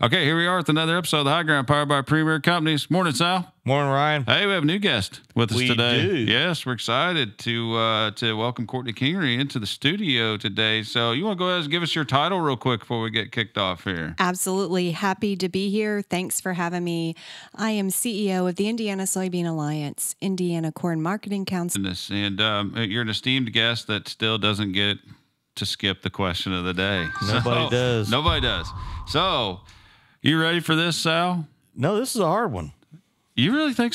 Okay, here we are with another episode of the High Ground, powered by Premier Companies. Morning, Sal. Morning, Ryan. Hey, we have a new guest with us today. We do. Yes, we're excited to welcome Courtney Kingery into the studio today. So you want to go ahead and give us your title real quick before we get kicked off here? Absolutely. Happy to be here. Thanks for having me. I am CEO of the Indiana Soybean Alliance, Indiana Corn Marketing Council. And you're an esteemed guest that still doesn't get to skip the question of the day. Nobody does. Nobody does. So, you ready for this, Sal? No, this is a hard one. You really think